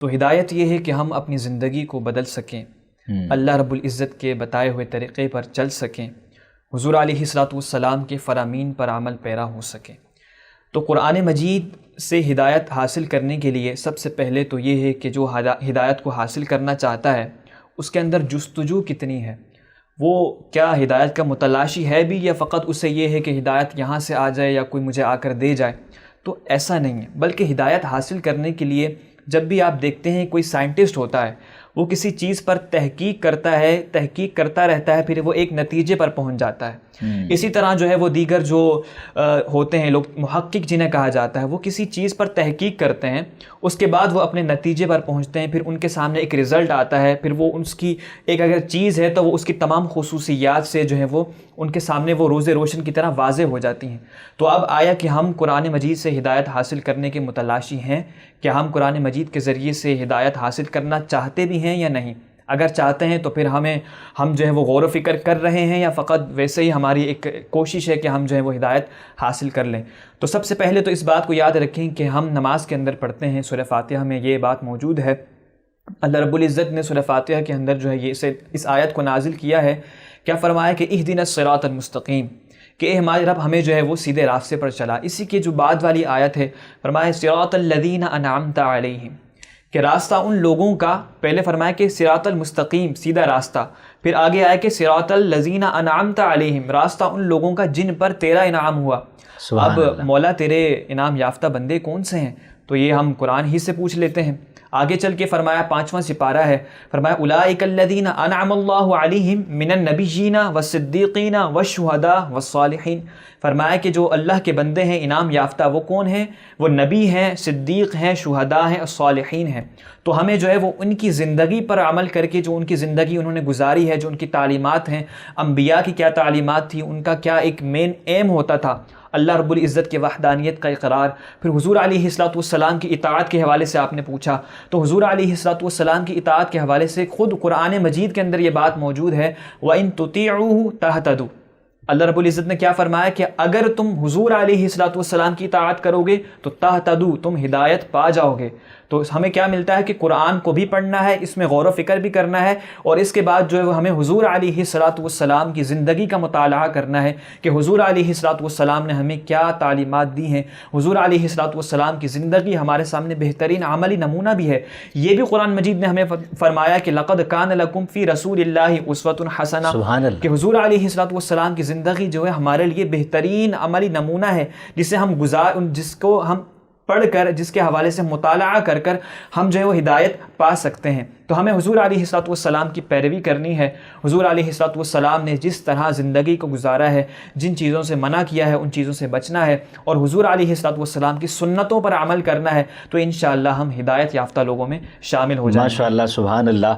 تو ہدایت یہ ہے کہ ہم اپنی زندگی کو بدل سکیں، اللہ رب العزت کے بتائے ہوئے طریقے پر چل سکیں، حضور علیہ الصلوۃ والسلام کے فرامین پر عمل پیرا ہو سکیں۔ تو قرآن مجید سے ہدایت حاصل کرنے کے لیے سب سے پہلے تو یہ ہے کہ جو ہدایت کو حاصل کرنا چاہتا ہے اس کے اندر جستجو کتنی ہے، وہ کیا ہدایت کا متلاشی ہے بھی، یا فقط اسے یہ ہے کہ ہدایت یہاں سے آ جائے یا کوئی مجھے آ کر دے جائے۔ تو ایسا نہیں ہے، بلکہ ہدایت حاصل کرنے کے لیے جب بھی آپ دیکھتے ہیں کوئی سائنٹسٹ ہوتا ہے، وہ کسی چیز پر تحقیق کرتا ہے، تحقیق کرتا رہتا ہے، پھر وہ ایک نتیجے پر پہنچ جاتا ہے۔ اسی طرح جو ہے وہ دیگر جو ہوتے ہیں لوگ، محقق جنہیں کہا جاتا ہے، وہ کسی چیز پر تحقیق کرتے ہیں، اس کے بعد وہ اپنے نتیجے پر پہنچتے ہیں، پھر ان کے سامنے ایک رزلٹ آتا ہے، پھر وہ اس کی ایک اگر چیز ہے تو وہ اس کی تمام خصوصیات سے جو ہے وہ ان کے سامنے وہ روز روشن کی طرح واضح ہو جاتی ہیں۔ تو اب آیا کہ ہم قرآن مجید سے ہدایت حاصل کرنے کے متلاشی ہیں، کہ ہم قرآن مجید کے ذریعے سے ہدایت حاصل کرنا چاہتے بھی ہیں یا نہیں؟ اگر چاہتے ہیں تو پھر ہم جو ہے وہ غور و فکر کر رہے ہیں، یا فقط ویسے ہی ہماری ایک کوشش ہے کہ ہم جو ہے وہ ہدایت حاصل کر لیں؟ تو سب سے پہلے تو اس بات کو یاد رکھیں کہ ہم نماز کے اندر پڑھتے ہیں، سورہ فاتحہ میں یہ بات موجود ہے، اللہ رب العزت نے سورہ فاتحہ کے اندر جو ہے اس آیت کو نازل کیا ہے۔ کیا فرمایا کہ اہدنا الصراط المستقیم، کہ اے ہمارے رب ہمیں جو ہے وہ سیدھے راستے پر چلا۔ اسی کے جو بعد والی آیت ہے، فرمایا صراط الذین انعمت علیہم، کہ راستہ ان لوگوں کا، پہلے فرمایا کہ صراط المستقیم سیدھا راستہ، پھر آگے آیا کہ صراط الذین انعمت علیہم، راستہ ان لوگوں کا جن پر تیرا انعام ہوا۔ اب مولا تیرے انعام یافتہ بندے کون سے ہیں؟ تو یہ ہم قرآن ہی سے پوچھ لیتے ہیں۔ آگے چل کے فرمایا 5واں سپارہ ہے، فرمایا اولئک الذین انعم اللہ علیہم من النبیین والصدیقین والشہداء والصالحین، فرمایا کہ جو اللہ کے بندے ہیں انعام یافتہ وہ کون ہیں؟ وہ نبی ہیں، صدیق ہیں، شہداء ہیں اور صالحین ہیں۔ تو ہمیں جو ہے وہ ان کی زندگی پر عمل کر کے، جو ان کی زندگی انہوں نے گزاری ہے، جو ان کی تعلیمات ہیں، انبیاء کی کیا تعلیمات تھی، ان کا کیا ایک مین ایم ہوتا تھا، اللہ رب العزت کے وحدانیت کا اقرار۔ پھر حضور علیہ الصلوۃ والسلام کی اطاعت کے حوالے سے آپ نے پوچھا، تو حضور علیہ الصلوۃ والسلام کی اطاعت کے حوالے سے خود قرآن مجید کے اندر یہ بات موجود ہے، وَإِن تُطِيعُوهُ تَهْتَدُوا، اللہ رب العزت نے کیا فرمایا کہ اگر تم حضور علیہ الصلوۃ والسلام کی اطاعت کرو گے تو تہتدوا، تم ہدایت پا جاؤ گے۔ تو ہمیں کیا ملتا ہے کہ قرآن کو بھی پڑھنا ہے، اس میں غور و فکر بھی کرنا ہے، اور اس کے بعد جو ہے وہ ہمیں حضور علیہ الصلوۃ والسلام کی زندگی کا مطالعہ کرنا ہے کہ حضور علیہ الصلوۃ والسلام نے ہمیں کیا تعلیمات دی ہیں۔ حضور علیہ الصلوۃ والسلام کی زندگی ہمارے سامنے بہترین عملی نمونہ بھی ہے۔ یہ بھی قرآن مجید نے ہمیں فرمایا کہ لقد کان لکم فی رسول اللہ اسوۃ حسنہ، کہ حضور علیہ الصلوۃ والسلام کی زندگی جو ہے ہمارے لیے بہترین عملی نمونہ ہے، جس کو ہم پڑھ کر، جس کے حوالے سے مطالعہ کر کر ہم جو ہے وہ ہدایت پا سکتے ہیں۔ تو ہمیں حضور علیہ الصلوۃ والسلام کی پیروی کرنی ہے۔ حضور علیہ الصلوۃ والسلام نے جس طرح زندگی کو گزارا ہے، جن چیزوں سے منع کیا ہے ان چیزوں سے بچنا ہے، اور حضور علیہ الصلوۃ والسلام کی سنتوں پر عمل کرنا ہے، تو انشاءاللہ ہم ہدایت یافتہ لوگوں میں شامل ہو جائیں گے۔ ماشاءاللہ، سبحان اللہ۔